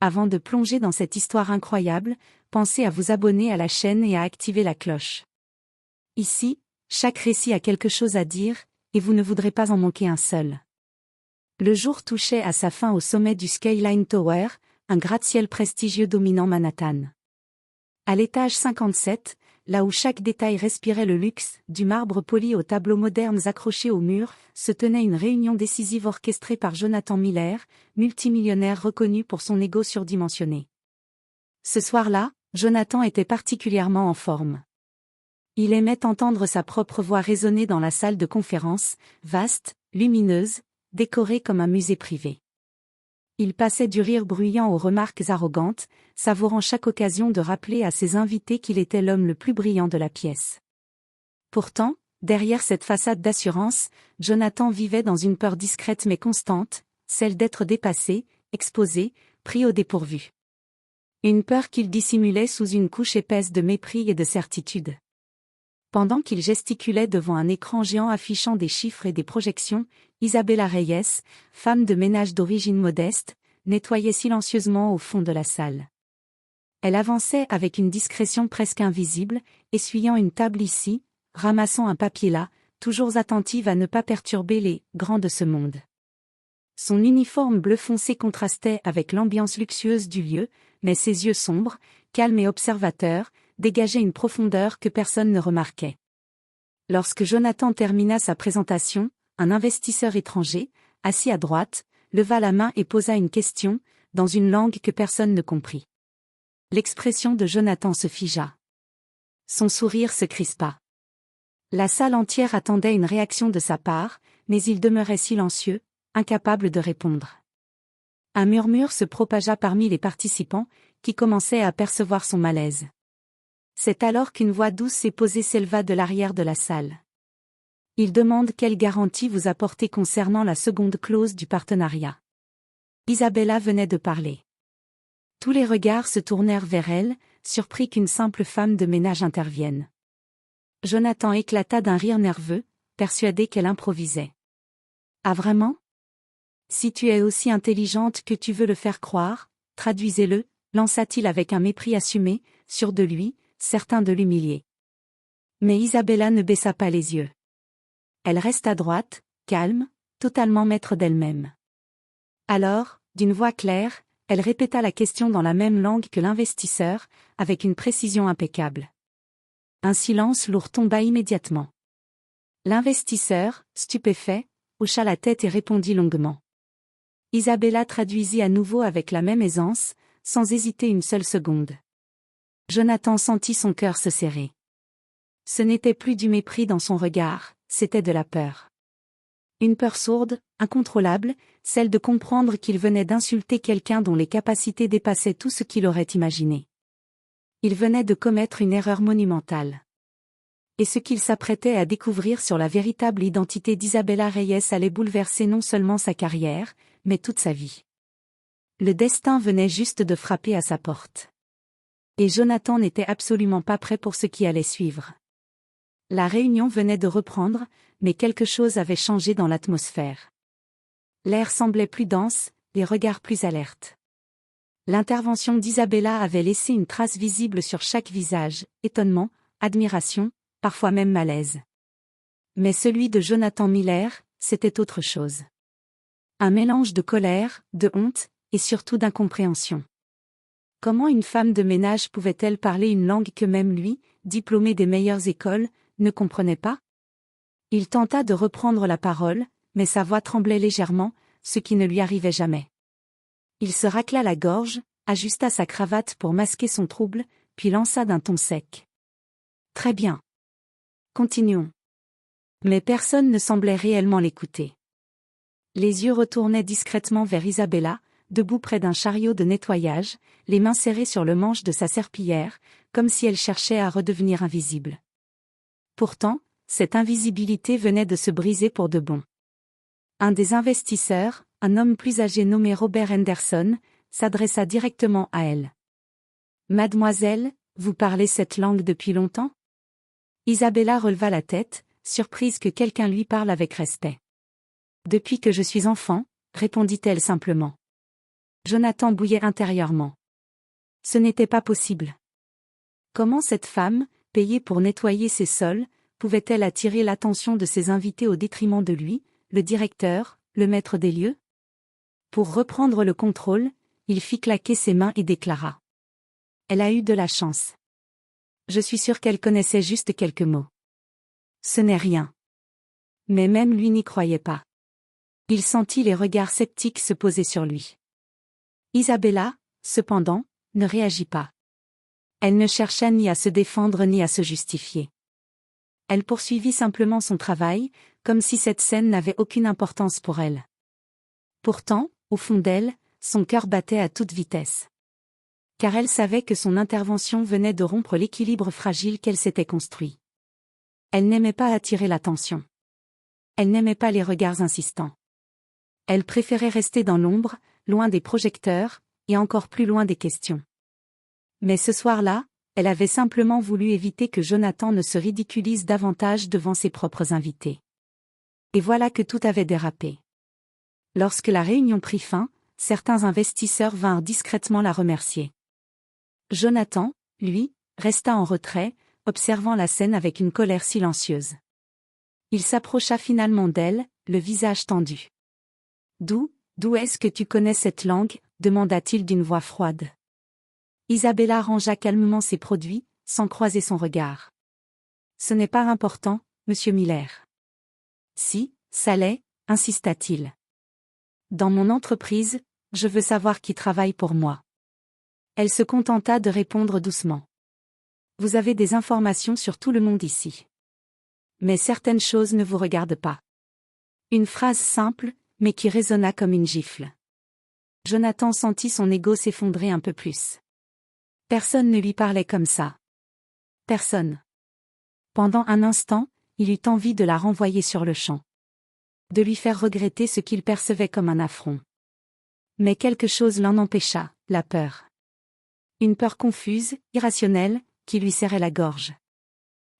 Avant de plonger dans cette histoire incroyable, pensez à vous abonner à la chaîne et à activer la cloche. Ici, chaque récit a quelque chose à dire, et vous ne voudrez pas en manquer un seul. Le jour touchait à sa fin au sommet du Skyline Tower, un gratte-ciel prestigieux dominant Manhattan. À l'étage 57, là où chaque détail respirait le luxe, du marbre poli aux tableaux modernes accrochés au mur, se tenait une réunion décisive orchestrée par Jonathan Miller, multimillionnaire reconnu pour son ego surdimensionné. Ce soir-là, Jonathan était particulièrement en forme. Il aimait entendre sa propre voix résonner dans la salle de conférence, vaste, lumineuse, décorée comme un musée privé. Il passait du rire bruyant aux remarques arrogantes, savourant chaque occasion de rappeler à ses invités qu'il était l'homme le plus brillant de la pièce. Pourtant, derrière cette façade d'assurance, Jonathan vivait dans une peur discrète mais constante, celle d'être dépassé, exposé, pris au dépourvu. Une peur qu'il dissimulait sous une couche épaisse de mépris et de certitude. Pendant qu'il gesticulait devant un écran géant affichant des chiffres et des projections, Isabella Reyes, femme de ménage d'origine modeste, nettoyait silencieusement au fond de la salle. Elle avançait avec une discrétion presque invisible, essuyant une table ici, ramassant un papier là, toujours attentive à ne pas perturber les « grands de ce monde ». Son uniforme bleu foncé contrastait avec l'ambiance luxueuse du lieu, mais ses yeux sombres, calmes et observateurs, dégageaient une profondeur que personne ne remarquait. Lorsque Jonathan termina sa présentation, un investisseur étranger, assis à droite, leva la main et posa une question, dans une langue que personne ne comprit. L'expression de Jonathan se figea. Son sourire se crispa. La salle entière attendait une réaction de sa part, mais il demeurait silencieux, incapable de répondre. Un murmure se propagea parmi les participants, qui commençaient à percevoir son malaise. C'est alors qu'une voix douce et posée s'éleva de l'arrière de la salle. Il demande quelle garantie vous apportez concernant la seconde clause du partenariat. Isabella venait de parler. Tous les regards se tournèrent vers elle, surpris qu'une simple femme de ménage intervienne. Jonathan éclata d'un rire nerveux, persuadé qu'elle improvisait. Ah vraiment? Si tu es aussi intelligente que tu veux le faire croire, traduisez-le, lança-t-il avec un mépris assumé, sûr de lui, certain de l'humilier. Mais Isabella ne baissa pas les yeux. Elle resta droite, calme, totalement maître d'elle-même. Alors, d'une voix claire, elle répéta la question dans la même langue que l'investisseur, avec une précision impeccable. Un silence lourd tomba immédiatement. L'investisseur, stupéfait, hocha la tête et répondit longuement. Isabella traduisit à nouveau avec la même aisance, sans hésiter une seule seconde. Jonathan sentit son cœur se serrer. Ce n'était plus du mépris dans son regard, c'était de la peur. Une peur sourde, incontrôlable, celle de comprendre qu'il venait d'insulter quelqu'un dont les capacités dépassaient tout ce qu'il aurait imaginé. Il venait de commettre une erreur monumentale. Et ce qu'il s'apprêtait à découvrir sur la véritable identité d'Isabella Reyes allait bouleverser non seulement sa carrière, mais toute sa vie. Le destin venait juste de frapper à sa porte. Et Jonathan n'était absolument pas prêt pour ce qui allait suivre. La réunion venait de reprendre, mais quelque chose avait changé dans l'atmosphère. L'air semblait plus dense, les regards plus alertes. L'intervention d'Isabella avait laissé une trace visible sur chaque visage, étonnement, admiration, parfois même malaise. Mais celui de Jonathan Miller, c'était autre chose. Un mélange de colère, de honte, et surtout d'incompréhension. Comment une femme de ménage pouvait-elle parler une langue que même lui, diplômé des meilleures écoles, ne comprenait pas? Il tenta de reprendre la parole, mais sa voix tremblait légèrement, ce qui ne lui arrivait jamais. Il se racla la gorge, ajusta sa cravate pour masquer son trouble, puis lança d'un ton sec. Très bien. Continuons. Mais personne ne semblait réellement l'écouter. Les yeux retournaient discrètement vers Isabella, debout près d'un chariot de nettoyage, les mains serrées sur le manche de sa serpillière, comme si elle cherchait à redevenir invisible. Pourtant, cette invisibilité venait de se briser pour de bon. Un des investisseurs, un homme plus âgé nommé Robert Henderson, s'adressa directement à elle. « Mademoiselle, vous parlez cette langue depuis longtemps ?» Isabella releva la tête, surprise que quelqu'un lui parle avec respect. « Depuis que je suis enfant », répondit-elle simplement. Jonathan bouillait intérieurement. Ce n'était pas possible. Comment cette femme, payée pour nettoyer ses sols, pouvait-elle attirer l'attention de ses invités au détriment de lui, le directeur, le maître des lieux? Pour reprendre le contrôle, il fit claquer ses mains et déclara. Elle a eu de la chance. Je suis sûr qu'elle connaissait juste quelques mots. Ce n'est rien. Mais même lui n'y croyait pas. Il sentit les regards sceptiques se poser sur lui. Isabella, cependant, ne réagit pas. Elle ne chercha ni à se défendre ni à se justifier. Elle poursuivit simplement son travail, comme si cette scène n'avait aucune importance pour elle. Pourtant, au fond d'elle, son cœur battait à toute vitesse. Car elle savait que son intervention venait de rompre l'équilibre fragile qu'elle s'était construit. Elle n'aimait pas attirer l'attention. Elle n'aimait pas les regards insistants. Elle préférait rester dans l'ombre, loin des projecteurs, et encore plus loin des questions. Mais ce soir-là, elle avait simplement voulu éviter que Jonathan ne se ridiculise davantage devant ses propres invités. Et voilà que tout avait dérapé. Lorsque la réunion prit fin, certains investisseurs vinrent discrètement la remercier. Jonathan, lui, resta en retrait, observant la scène avec une colère silencieuse. Il s'approcha finalement d'elle, le visage tendu. « D'où est-ce que tu connais cette langue ?» demanda-t-il d'une voix froide. Isabella rangea calmement ses produits, sans croiser son regard. « Ce n'est pas important, monsieur Miller. »« Si, ça l'est, » insista-t-il. « Dans mon entreprise, je veux savoir qui travaille pour moi. » Elle se contenta de répondre doucement. « Vous avez des informations sur tout le monde ici. Mais certaines choses ne vous regardent pas. » Une phrase simple, mais qui résonna comme une gifle. Jonathan sentit son ego s'effondrer un peu plus. Personne ne lui parlait comme ça. Personne. Pendant un instant, il eut envie de la renvoyer sur le champ. De lui faire regretter ce qu'il percevait comme un affront. Mais quelque chose l'en empêcha, la peur. Une peur confuse, irrationnelle, qui lui serrait la gorge.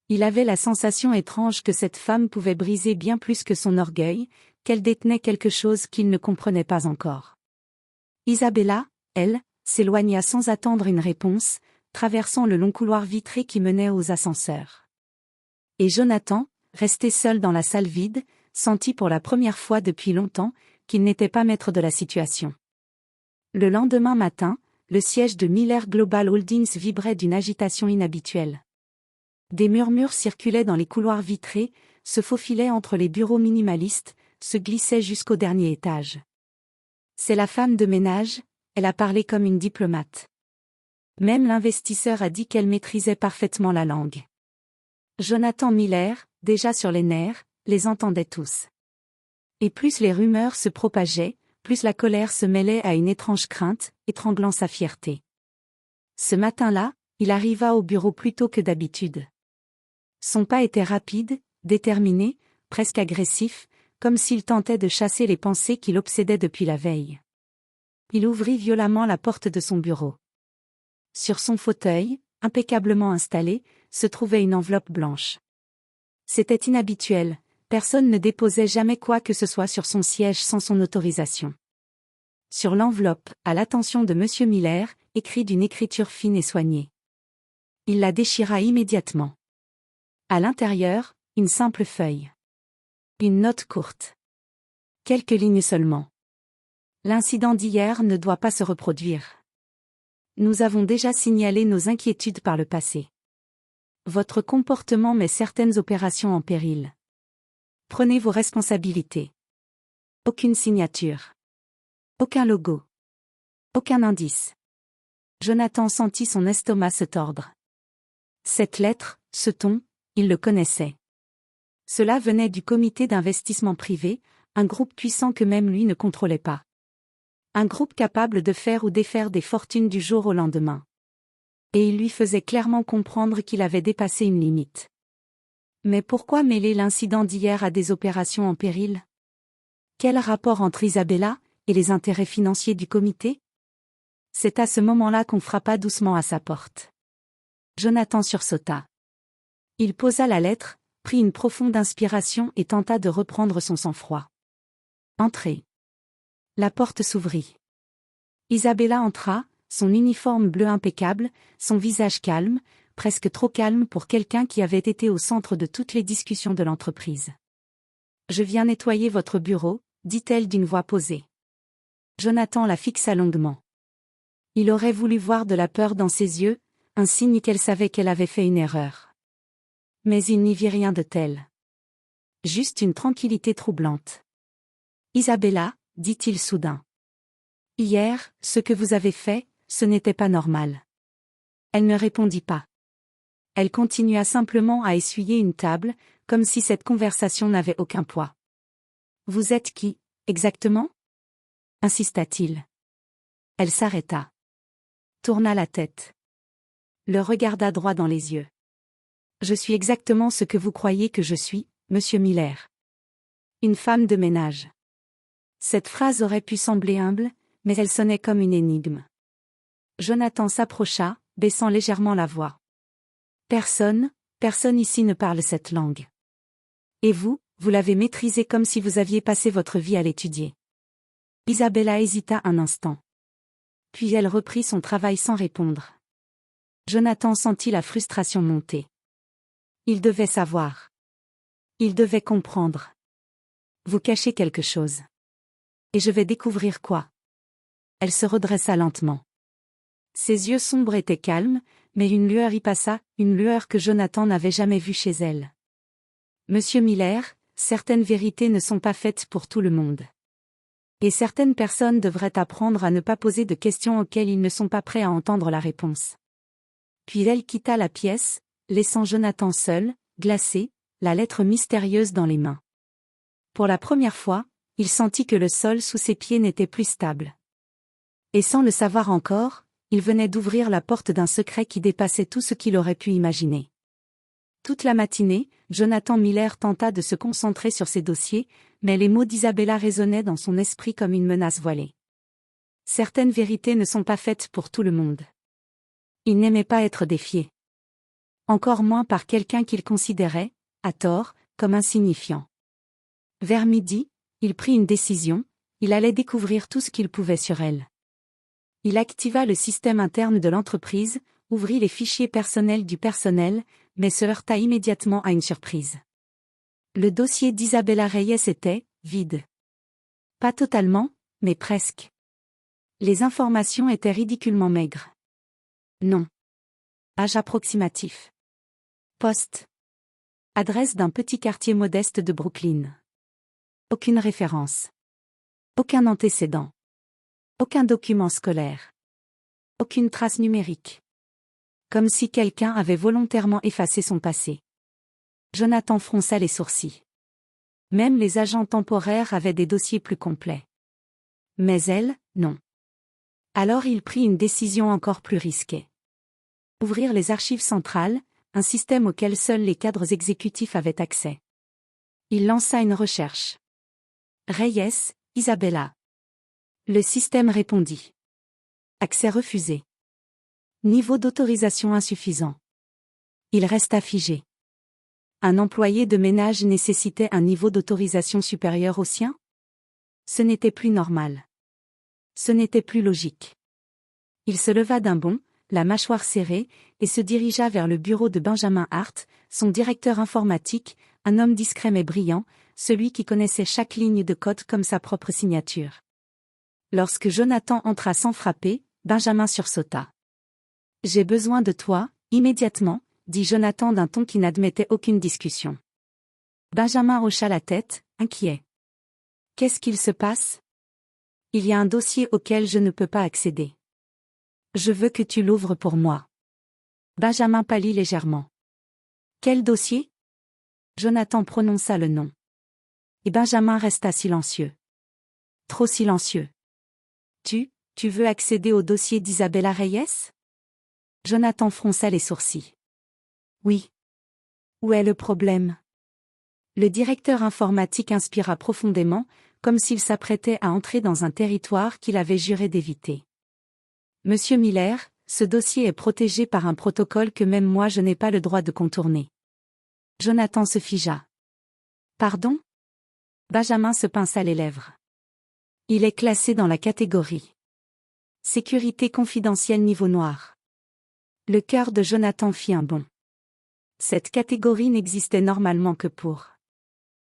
Il avait la sensation étrange que cette femme pouvait briser bien plus que son orgueil, qu'elle détenait quelque chose qu'il ne comprenait pas encore. Isabella, elle, s'éloigna sans attendre une réponse, traversant le long couloir vitré qui menait aux ascenseurs. Et Jonathan, resté seul dans la salle vide, sentit pour la première fois depuis longtemps qu'il n'était pas maître de la situation. Le lendemain matin, le siège de Miller Global Holdings vibrait d'une agitation inhabituelle. Des murmures circulaient dans les couloirs vitrés, se faufilaient entre les bureaux minimalistes, se glissaient jusqu'au dernier étage. C'est la femme de ménage, elle a parlé comme une diplomate. Même l'investisseur a dit qu'elle maîtrisait parfaitement la langue. Jonathan Miller, déjà sur les nerfs, les entendait tous. Et plus les rumeurs se propageaient, plus la colère se mêlait à une étrange crainte, étranglant sa fierté. Ce matin-là, il arriva au bureau plus tôt que d'habitude. Son pas était rapide, déterminé, presque agressif, comme s'il tentait de chasser les pensées qui l'obsédaient depuis la veille. Il ouvrit violemment la porte de son bureau. Sur son fauteuil, impeccablement installé, se trouvait une enveloppe blanche. C'était inhabituel, personne ne déposait jamais quoi que ce soit sur son siège sans son autorisation. Sur l'enveloppe, à l'attention de M. Miller, écrit d'une écriture fine et soignée. Il la déchira immédiatement. À l'intérieur, une simple feuille. Une note courte. Quelques lignes seulement. L'incident d'hier ne doit pas se reproduire. Nous avons déjà signalé nos inquiétudes par le passé. Votre comportement met certaines opérations en péril. Prenez vos responsabilités. Aucune signature. Aucun logo. Aucun indice. Jonathan sentit son estomac se tordre. Cette lettre, ce ton, il le connaissait. Cela venait du comité d'investissement privé, un groupe puissant que même lui ne contrôlait pas. Un groupe capable de faire ou défaire des fortunes du jour au lendemain. Et il lui faisait clairement comprendre qu'il avait dépassé une limite. Mais pourquoi mêler l'incident d'hier à des opérations en péril? Quel rapport entre Isabella et les intérêts financiers du comité? C'est à ce moment-là qu'on frappa doucement à sa porte. Jonathan sursauta. Il posa la lettre, prit une profonde inspiration et tenta de reprendre son sang-froid. Entrez. La porte s'ouvrit. Isabella entra, son uniforme bleu impeccable, son visage calme, presque trop calme pour quelqu'un qui avait été au centre de toutes les discussions de l'entreprise. « Je viens nettoyer votre bureau », dit-elle d'une voix posée. Jonathan la fixa longuement. Il aurait voulu voir de la peur dans ses yeux, un signe qu'elle savait qu'elle avait fait une erreur. Mais il n'y vit rien de tel. Juste une tranquillité troublante. « Isabella, dit-il soudain. Hier, ce que vous avez fait, ce n'était pas normal. » Elle ne répondit pas. Elle continua simplement à essuyer une table, comme si cette conversation n'avait aucun poids. « Vous êtes qui, exactement ?» insista-t-il. Elle s'arrêta. Tourna la tête. Le regarda droit dans les yeux. « Je suis exactement ce que vous croyez que je suis, Monsieur Miller. Une femme de ménage. » Cette phrase aurait pu sembler humble, mais elle sonnait comme une énigme. Jonathan s'approcha, baissant légèrement la voix. « Personne ici ne parle cette langue. Et vous l'avez maîtrisée comme si vous aviez passé votre vie à l'étudier. » Isabella hésita un instant. Puis elle reprit son travail sans répondre. Jonathan sentit la frustration monter. Il devait savoir. Il devait comprendre. Vous cachez quelque chose. Et je vais découvrir quoi. Elle se redressa lentement. Ses yeux sombres étaient calmes, mais une lueur y passa, une lueur que Jonathan n'avait jamais vue chez elle. Monsieur Miller, certaines vérités ne sont pas faites pour tout le monde. Et certaines personnes devraient apprendre à ne pas poser de questions auxquelles ils ne sont pas prêts à entendre la réponse. Puis elle quitta la pièce, laissant Jonathan seul, glacé, la lettre mystérieuse dans les mains. Pour la première fois, il sentit que le sol sous ses pieds n'était plus stable. Et sans le savoir encore, il venait d'ouvrir la porte d'un secret qui dépassait tout ce qu'il aurait pu imaginer. Toute la matinée, Jonathan Miller tenta de se concentrer sur ses dossiers, mais les mots d'Isabella résonnaient dans son esprit comme une menace voilée. Certaines vérités ne sont pas faites pour tout le monde. Il n'aimait pas être défié. Encore moins par quelqu'un qu'il considérait, à tort, comme insignifiant. Vers midi, il prit une décision, il allait découvrir tout ce qu'il pouvait sur elle. Il activa le système interne de l'entreprise, ouvrit les fichiers personnels du personnel, mais se heurta immédiatement à une surprise. Le dossier d'Isabella Reyes était vide. Pas totalement, mais presque. Les informations étaient ridiculement maigres. Nom. Âge approximatif. Poste. Adresse d'un petit quartier modeste de Brooklyn. Aucune référence. Aucun antécédent. Aucun document scolaire. Aucune trace numérique. Comme si quelqu'un avait volontairement effacé son passé. Jonathan fronça les sourcils. Même les agents temporaires avaient des dossiers plus complets. Mais elle, non. Alors il prit une décision encore plus risquée. Ouvrir les archives centrales, un système auquel seuls les cadres exécutifs avaient accès. Il lança une recherche. Reyes, Isabella. Le système répondit. Accès refusé. Niveau d'autorisation insuffisant. Il resta figé. Un employé de ménage nécessitait un niveau d'autorisation supérieur au sien? Ce n'était plus normal. Ce n'était plus logique. Il se leva d'un bond, la mâchoire serrée, et se dirigea vers le bureau de Benjamin Hart, son directeur informatique, un homme discret mais brillant, celui qui connaissait chaque ligne de code comme sa propre signature. Lorsque Jonathan entra sans frapper, Benjamin sursauta. « J'ai besoin de toi, immédiatement », dit Jonathan d'un ton qui n'admettait aucune discussion. Benjamin hocha la tête, inquiet. « Qu'est-ce qu'il se passe ? » « Il y a un dossier auquel je ne peux pas accéder. Je veux que tu l'ouvres pour moi. » Benjamin pâlit légèrement. « Quel dossier ? » Jonathan prononça le nom. Et Benjamin resta silencieux. Trop silencieux. « Tu veux accéder au dossier d'Isabella Reyes ? » Jonathan fronça les sourcils. « Oui. Où est le problème ? » Le directeur informatique inspira profondément, comme s'il s'apprêtait à entrer dans un territoire qu'il avait juré d'éviter. « Monsieur Miller, ce dossier est protégé par un protocole que même moi je n'ai pas le droit de contourner. » Jonathan se figea. « Pardon ? » Benjamin se pinça les lèvres. « Il est classé dans la catégorie. Sécurité confidentielle niveau noir. Le cœur de Jonathan fit un bond. Cette catégorie n'existait normalement que pour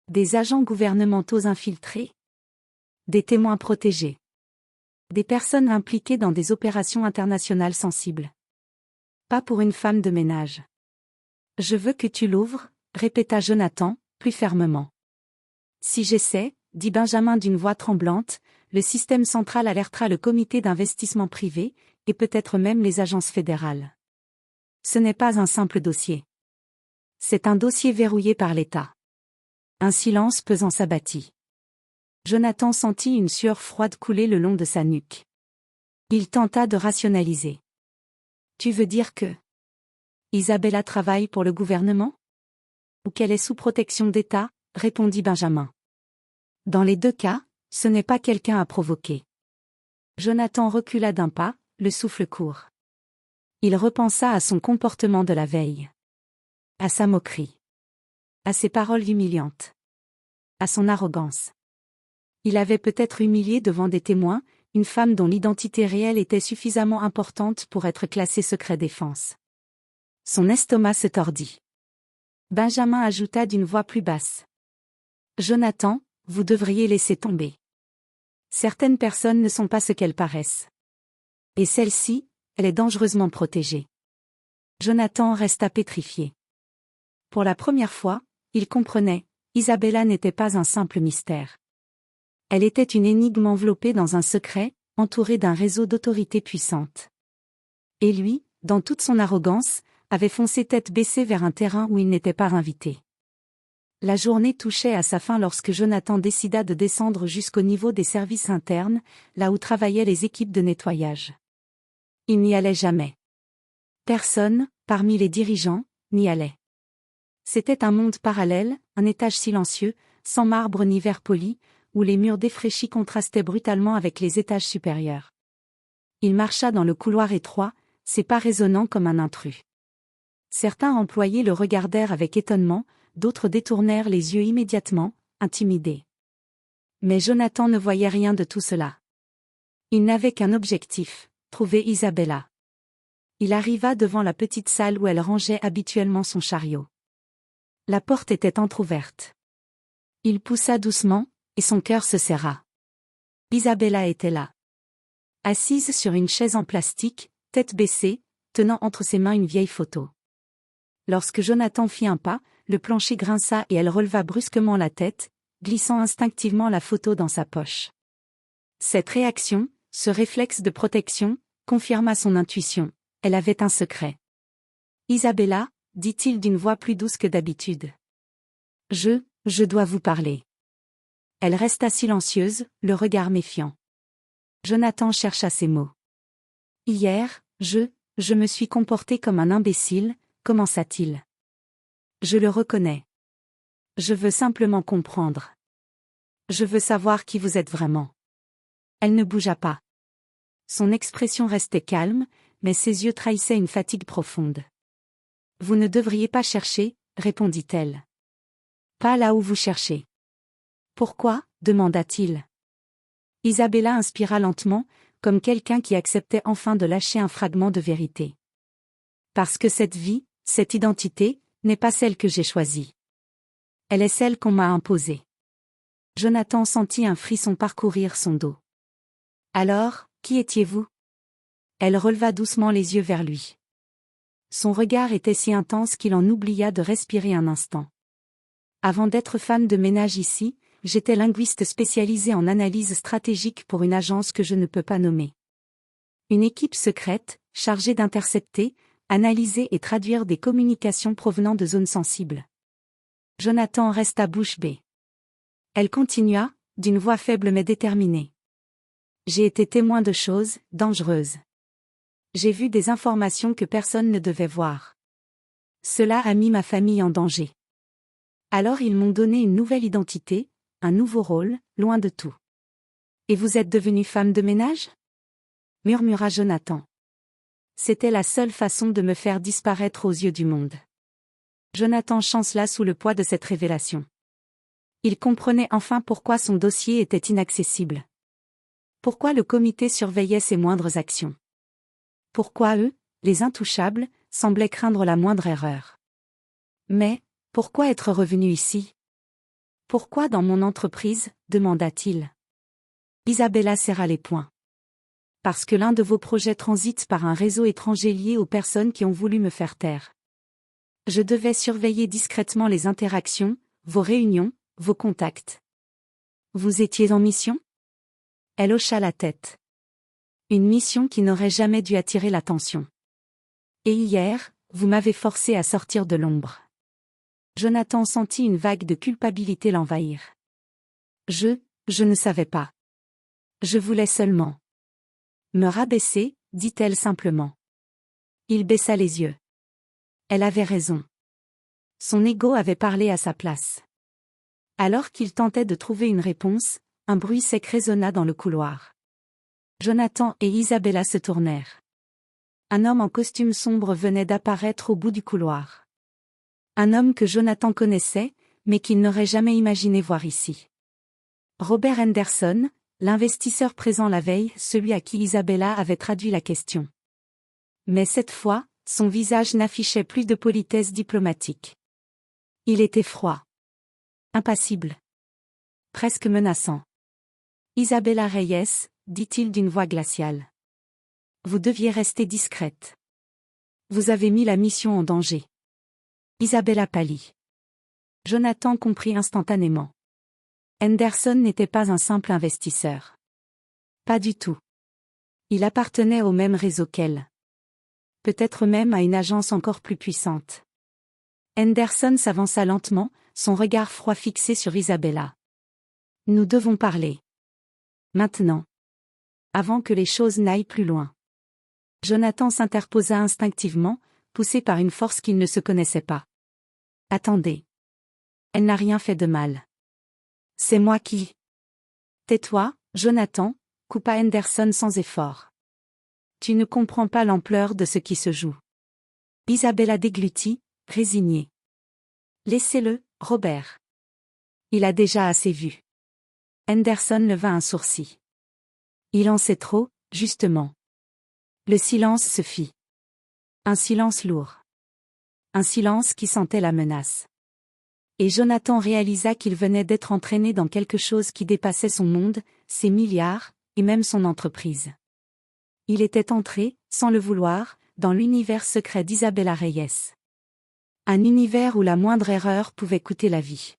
des agents gouvernementaux infiltrés, des témoins protégés, des personnes impliquées dans des opérations internationales sensibles. Pas pour une femme de ménage. Je veux que tu l'ouvres, répéta Jonathan, plus fermement. Si j'essaie, dit Benjamin d'une voix tremblante, le système central alertera le comité d'investissement privé, et peut-être même les agences fédérales. Ce n'est pas un simple dossier. C'est un dossier verrouillé par l'État. Un silence pesant s'abattit. Jonathan sentit une sueur froide couler le long de sa nuque. Il tenta de rationaliser. Tu veux dire que Isabella travaille pour le gouvernement? Ou qu'elle est sous protection d'État, répondit Benjamin. Dans les deux cas, ce n'est pas quelqu'un à provoquer. Jonathan recula d'un pas, le souffle court. Il repensa à son comportement de la veille. À sa moquerie. À ses paroles humiliantes. À son arrogance. Il avait peut-être humilié devant des témoins, une femme dont l'identité réelle était suffisamment importante pour être classée secret défense. Son estomac se tordit. Benjamin ajouta d'une voix plus basse. Jonathan, vous devriez laisser tomber. Certaines personnes ne sont pas ce qu'elles paraissent. Et celle-ci, elle est dangereusement protégée. Jonathan resta pétrifié. Pour la première fois, il comprenait, Isabella n'était pas un simple mystère. Elle était une énigme enveloppée dans un secret, entourée d'un réseau d'autorités puissantes. Et lui, dans toute son arrogance, avait foncé tête baissée vers un terrain où il n'était pas invité. La journée touchait à sa fin lorsque Jonathan décida de descendre jusqu'au niveau des services internes, là où travaillaient les équipes de nettoyage. Il n'y allait jamais. Personne, parmi les dirigeants, n'y allait. C'était un monde parallèle, un étage silencieux, sans marbre ni verre poli, où les murs défraîchis contrastaient brutalement avec les étages supérieurs. Il marcha dans le couloir étroit, ses pas résonnant comme un intrus. Certains employés le regardèrent avec étonnement, d'autres détournèrent les yeux immédiatement, intimidés. Mais Jonathan ne voyait rien de tout cela. Il n'avait qu'un objectif, trouver Isabella. Il arriva devant la petite salle où elle rangeait habituellement son chariot. La porte était entr'ouverte. Il poussa doucement, et son cœur se serra. Isabella était là. Assise sur une chaise en plastique, tête baissée, tenant entre ses mains une vieille photo. Lorsque Jonathan fit un pas, le plancher grinça et elle releva brusquement la tête, glissant instinctivement la photo dans sa poche. Cette réaction, ce réflexe de protection, confirma son intuition. Elle avait un secret. Isabella, dit-il d'une voix plus douce que d'habitude. Je dois vous parler. Elle resta silencieuse, le regard méfiant. Jonathan chercha ses mots. Hier, je me suis comporté comme un imbécile, commença-t-il. Je le reconnais. Je veux simplement comprendre. Je veux savoir qui vous êtes vraiment. Elle ne bougea pas. Son expression restait calme, mais ses yeux trahissaient une fatigue profonde. Vous ne devriez pas chercher, répondit-elle. Pas là où vous cherchez. Pourquoi, demanda-t-il. Isabella inspira lentement, comme quelqu'un qui acceptait enfin de lâcher un fragment de vérité. Parce que cette vie, cette identité, n'est pas celle que j'ai choisie. Elle est celle qu'on m'a imposée. Jonathan sentit un frisson parcourir son dos. Alors, qui étiez-vous? Elle releva doucement les yeux vers lui. Son regard était si intense qu'il en oublia de respirer un instant. Avant d'être femme de ménage ici, j'étais linguiste spécialisée en analyse stratégique pour une agence que je ne peux pas nommer. Une équipe secrète, chargée d'intercepter, analyser et traduire des communications provenant de zones sensibles. Jonathan resta bouche bée. Elle continua, d'une voix faible mais déterminée. J'ai été témoin de choses dangereuses. J'ai vu des informations que personne ne devait voir. Cela a mis ma famille en danger. Alors ils m'ont donné une nouvelle identité, un nouveau rôle, loin de tout. Et vous êtes devenue femme de ménage? Murmura Jonathan. C'était la seule façon de me faire disparaître aux yeux du monde. Jonathan chancela sous le poids de cette révélation. Il comprenait enfin pourquoi son dossier était inaccessible. Pourquoi le comité surveillait ses moindres actions? Pourquoi eux, les intouchables, semblaient craindre la moindre erreur? Mais, pourquoi être revenu ici? Pourquoi dans mon entreprise, demanda-t-il. Isabella serra les poings. Parce que l'un de vos projets transite par un réseau étranger lié aux personnes qui ont voulu me faire taire. Je devais surveiller discrètement les interactions, vos réunions, vos contacts. Vous étiez en mission? Elle hocha la tête. Une mission qui n'aurait jamais dû attirer l'attention. Et hier, vous m'avez forcé à sortir de l'ombre. Jonathan sentit une vague de culpabilité l'envahir. Je ne savais pas. Je voulais seulement me rabaisser, dit-elle simplement. Il baissa les yeux. Elle avait raison. Son ego avait parlé à sa place. Alors qu'il tentait de trouver une réponse, un bruit sec résonna dans le couloir. Jonathan et Isabella se tournèrent. Un homme en costume sombre venait d'apparaître au bout du couloir. Un homme que Jonathan connaissait, mais qu'il n'aurait jamais imaginé voir ici. Robert Henderson, l'investisseur présent la veille, celui à qui Isabella avait traduit la question. Mais cette fois, son visage n'affichait plus de politesse diplomatique. Il était froid. Impassible. Presque menaçant. Isabella Reyes, dit-il d'une voix glaciale. Vous deviez rester discrète. Vous avez mis la mission en danger. Isabella pâlit. Jonathan comprit instantanément. Henderson n'était pas un simple investisseur. Pas du tout. Il appartenait au même réseau qu'elle. Peut-être même à une agence encore plus puissante. Henderson s'avança lentement, son regard froid fixé sur Isabella. Nous devons parler. Maintenant. Avant que les choses n'aillent plus loin. Jonathan s'interposa instinctivement, poussé par une force qu'il ne se connaissait pas. Attendez. Elle n'a rien fait de mal. C'est moi qui... Tais-toi, Jonathan, coupa Henderson sans effort. Tu ne comprends pas l'ampleur de ce qui se joue. Isabella déglutit, résignée. Laissez-le, Robert. Il a déjà assez vu. Henderson leva un sourcil. Il en sait trop, justement. Le silence se fit. Un silence lourd. Un silence qui sentait la menace. Et Jonathan réalisa qu'il venait d'être entraîné dans quelque chose qui dépassait son monde, ses milliards, et même son entreprise. Il était entré, sans le vouloir, dans l'univers secret d'Isabella Reyes. Un univers où la moindre erreur pouvait coûter la vie.